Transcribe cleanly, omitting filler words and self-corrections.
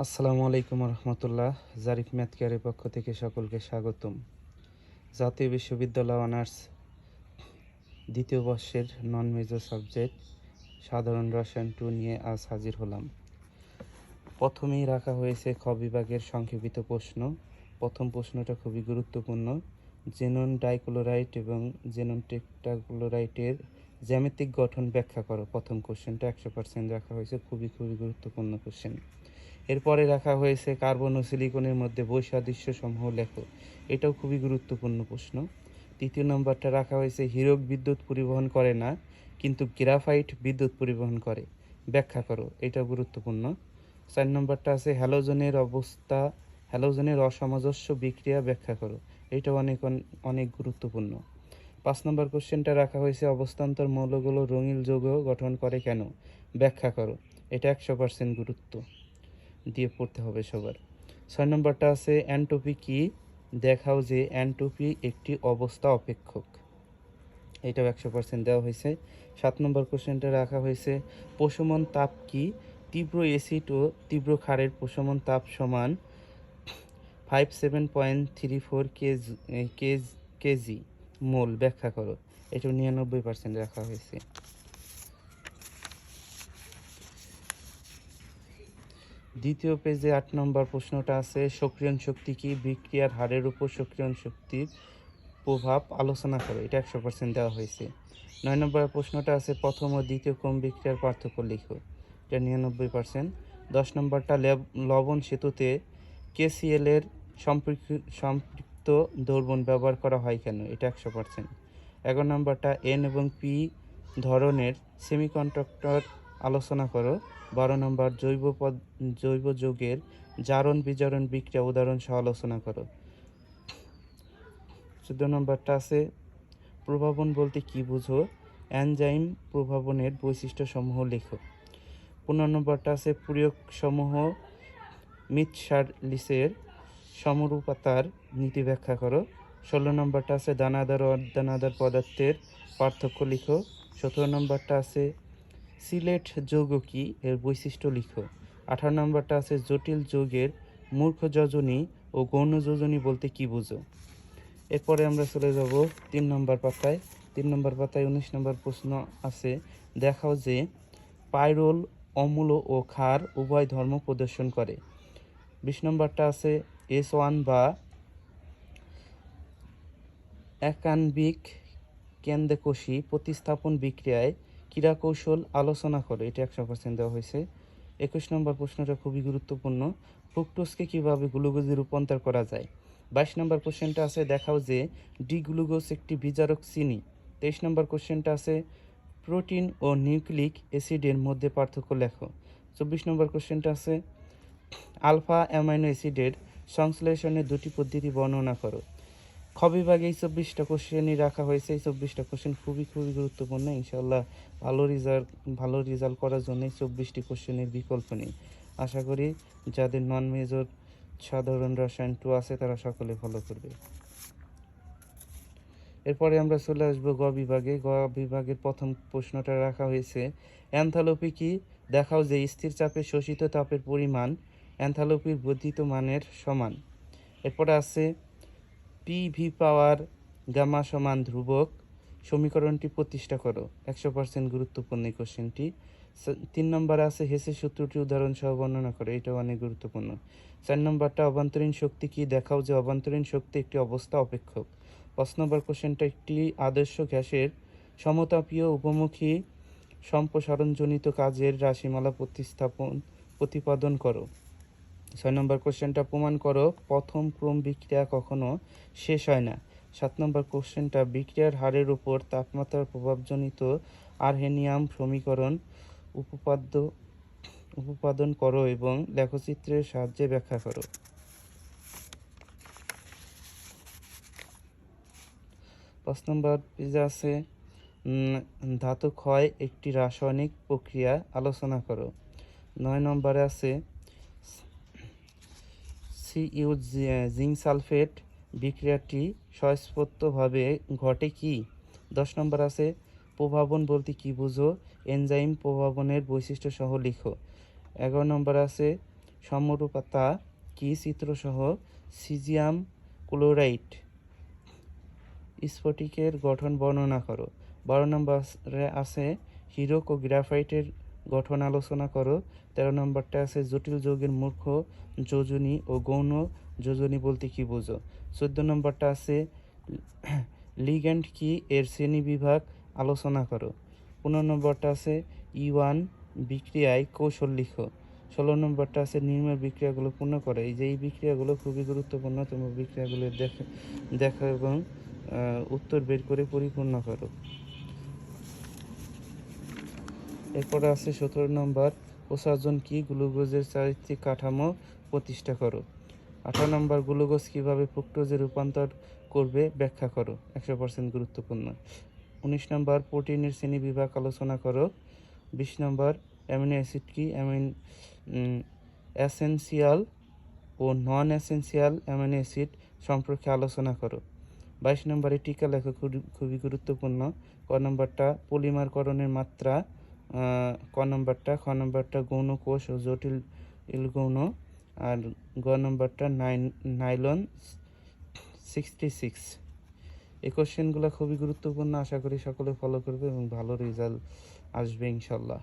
আসসালামু আলাইকুম রহমতুল্লাহ। জারিফ ম্যাথ কেয়ারের পক্ষ থেকে সকলকে স্বাগতম। জাতীয় বিশ্ববিদ্যালয় অনার্স দ্বিতীয় বর্ষের নন মেজর সাবজেক্ট সাধারণ রসায়ন 2 নিয়ে আজ হাজির হলাম। প্রথমেই রাখা হয়েছে খ বিভাগের সংক্ষেপিত প্রশ্ন। প্রথম প্রশ্নটা খুবই গুরুত্বপূর্ণ। জেনন ডাইক্লোরাইট এবং জেনন টেট্রাক্লোরাইটের জ্যামিতিক গঠন ব্যাখ্যা করো। প্রথম কোশ্চেনটা 100% রাখা হয়েছে, খুবই গুরুত্বপূর্ণ কোশ্চেন। এরপরে রাখা হয়েছে কার্বন ও সিলিকনের মধ্যে বৈসাদৃশ্য সমূহ লেখো। এটাও খুবই গুরুত্বপূর্ণ প্রশ্ন। তৃতীয় নম্বরটা রাখা হয়েছে হীরক বিদ্যুৎ পরিবহন করে না, কিন্তু গ্রাফাইট বিদ্যুৎ পরিবহন করে, ব্যাখ্যা করো। এটাও গুরুত্বপূর্ণ। 4 নম্বরটা আছে হ্যালোজেনের অসামঞ্জস্য বিক্রিয়া ব্যাখ্যা করো। এটাও অনেক গুরুত্বপূর্ণ। 5 নম্বর কোশ্চেনটা রাখা হয়েছে অবস্থান্তর মৌলগুলো রঙিন যৌগ গঠন করে কেন, ব্যাখ্যা করো। এটা 100% গুরুত্ব দিয়ে পড়তে হবে সবার। 6 নম্বরটা আছে এন্ট্রপি কি, দেখাও যে এন্ট্রপি একটি অবস্থা অপেক্ষক। এটাও 100% দেওয়া হয়েছে। 7 নম্বর কোশ্চেনটা রাখা হয়েছে প্রশমন তাপ কি, তীব্র অ্যাসিড ও তীব্র ক্ষারের প্রশমন তাপ সমান 57.34 কেজি মোল, ব্যাখ্যা করো। এটাও 99% রাখা হয়েছে। দ্বিতীয় পেজে 8 নম্বর প্রশ্নটা আছে সক্রিয়ণ শক্তি কি, বিক্রিয়ার হারের উপর সক্রিয়ণ শক্তির প্রভাব আলোচনা করো। এটা 100% দেওয়া হয়েছে। 9 নম্বর প্রশ্নটা আছে প্রথম ও দ্বিতীয় ক্রম বিক্রিয়ার পার্থক্য লিখো। এটা 99%। 10 নম্বরটা লবণ সেতুতে KCl এর সম্পৃক্ত দ্রবণ ব্যবহার করা হয় কেন, এটা 100%। 11 নম্বরটা N এবং P ধরনের সেমিকন্ডাক্টর আলোচনা করো। 12 নম্বর জৈব যৌগের জারণ বিজারণ বিক্রিয়া উদাহরণ সহ আলোচনা করো। 14 নম্বরটা আছে প্রভাবন বলতে কি বুঝো, এনজাইম প্রভাবনের বৈশিষ্ট্যসমূহ লেখো। 15 নম্বরটা আছে পূরকসমূহ মিৎসারলিসের সমরূপতার নীতি ব্যাখ্যা করো। 16 নম্বরটা আছে দানাদার ও অদানাদার পদার্থের পার্থক্য লিখো। 17 নম্বরটা আছে সিলেট যৌগ কি, এর বৈশিষ্ট্য লিখো। 18 নম্বরটা আছে জটিল যৌগের মূর্খ যোজনী ও গৌণ যোজনী বলতে কি বুঝো। এরপরে আমরা চলে যাব 3 নম্বর পাতায়। 3 নম্বর পাতায় 19 নম্বর প্রশ্ন আছে দেখাও যে পাইরোল অম্ল ও ক্ষার উভয় ধর্ম প্রদর্শন করে। 20 নম্বরটা আছে S1 বা একানবিক কেন্দ্রকোষী প্রতিস্থাপন বিক্রিয়ায় ক্রীড়াকৌশল আলোচনা করে। এটা 100% দেওয়া হয়েছে। 21 নম্বর প্রশ্নটা খুবই গুরুত্বপূর্ণ, ফ্রুক্টোজকে কিভাবে গ্লুকোজে রূপান্তর করা যায়। 22 নম্বর কোশ্চেনটা আছে দেখাও যে ডিগ্লুকোজ একটি বিজারক চিনি। 23 নম্বর কোশ্চেনটা আছে প্রোটিন ও নিউক্লিক অ্যাসিডের মধ্যে পার্থক্য লেখো। 24 নম্বর কোশ্চেনটা আছে আলফা অ্যামাইনো অ্যাসিডের সংশ্লেষণের দুটি পদ্ধতি বর্ণনা করো। খ বিভাগে এই 24টা কোশ্চেনই রাখা হয়েছে। এই 24টা কোশ্চেন খুবই গুরুত্বপূর্ণ। ইনশাল্লাহ ভালো রেজাল্ট করার জন্য 24টি কোশ্চেনের বিকল্প নেই। আশা করি যাদের নন মেজর সাধারণ রসায়ন 2 আছে তারা সকলে ফলো করবে। এরপরে আমরা চলে আসবো গ বিভাগে। গ বিভাগের প্রথম প্রশ্নটা রাখা হয়েছে এনথালপি কি, দেখাও যে স্থির চাপে শোষিত তাপের পরিমাণ এনথালপির বর্ধিত মানের সমান। এরপরে আছে PV পাওয়ার গামা সমান ধ্রুবক সমীকরণটি প্রতিষ্ঠা করো। 100% গুরুত্বপূর্ণ এই কোশ্চেনটি। 3 নম্বরে আছে হেসের সূত্রটি উদাহরণ সহ বর্ণনা করে। এটাও অনেক গুরুত্বপূর্ণ। 4 নম্বরটা অভ্যন্তরীণ শক্তি কি, দেখাও যে অভ্যন্তরীণ শক্তি একটি অবস্থা অপেক্ষক। 5 নম্বর কোশ্চেনটা একটি আদর্শ গ্যাসের সমতাপীয় উপমুখী সম্প্রসারণজনিত কাজের রাশিমালা প্রতিপাদন করো। 6 নম্বর কোশ্চেনটা প্রমাণ করো প্রথম ক্রম বিক্রিয়া কখনো শেষ হয় না। 7 নম্বর কোশ্চেনটা বিক্রিয়ার হারের উপর তাপমাত্রার প্রভাবজনিত আর্হেনিয়াম সমীকরণ উপপাদন করো এবং লেখচিত্রের সাহায্যে ব্যাখ্যা করো। 5 নম্বর পেজে আছে ধাতু ক্ষয় একটি রাসায়নিক প্রক্রিয়া আলোচনা করো। 9 নম্বরে আছে Cu জিঙ্ক সালফেট বিক্রিয়াটি স্বয়ংস্ফূর্তভাবে ঘটে কি। 10 নম্বর আছে প্রভাবন বলতে কি বুঝো, এনজাইম প্রভাবনের বৈশিষ্ট্য সহ লিখো। 11 নম্বর আছে সমরূপতা কি চিত্রসহ সিজিয়াম ক্লোরাইড স্ফটিকের গঠন বর্ণনা করো। 12 নম্বরে আছে হীরক ও গ্রাফাইটের গঠন আলোচনা করো। 13 নম্বরটা আছে জটিল যৌগের মূর্খ যোজনী ও গৌণ যোজনী বলতে কি বোঝো। 14 নম্বরটা আছে লিগ্যান্ড কি এর শ্রেণীবিভাগ আলোচনা করো। 15 নম্বরটা আছে E1 বিক্রিয়ায় কৌশল লিখো। 16 নম্বরটা আছে নির্মল বিক্রিয়াগুলো পূর্ণ করো। এই যে এই বিক্রিয়াগুলো খুবই গুরুত্বপূর্ণ, তোমরা বিক্রিয়াগুলো দেখো এবং উত্তর বের করে পরিপূর্ণ করো। এরপরে আছে 17 নম্বর প্রসারণ কি গ্লুকোজের চারিত্রিক কাঠামো প্রতিষ্ঠা করো। 18 নম্বর গ্লুকোজ কিভাবে ফ্রুক্টোজে রূপান্তর করবে ব্যাখ্যা করো, 100% গুরুত্বপূর্ণ। 19 নম্বর প্রোটিনের শ্রেণীবিভাগ আলোচনা করো। 20 নম্বর অ্যামিনো অ্যাসিড কি এসেনশিয়াল ও নন এসেনশিয়াল অ্যামিনো অ্যাসিড সম্পর্কে আলোচনা করো। 22 নম্বরে টিকা লেখা খুবই গুরুত্বপূর্ণ। ক নম্বরটা পলিমারকরণের মাত্রা, খ নম্বরটা গৌণ কোষ ও জটিল গৌণ, আর গ নম্বরটা নাইলন 66। এই কোশ্চেনগুলো খুবই গুরুত্বপূর্ণ, আশা করি সকলে ফলো করবে এবং ভালো রেজাল্ট আসবে ইনশাল্লাহ।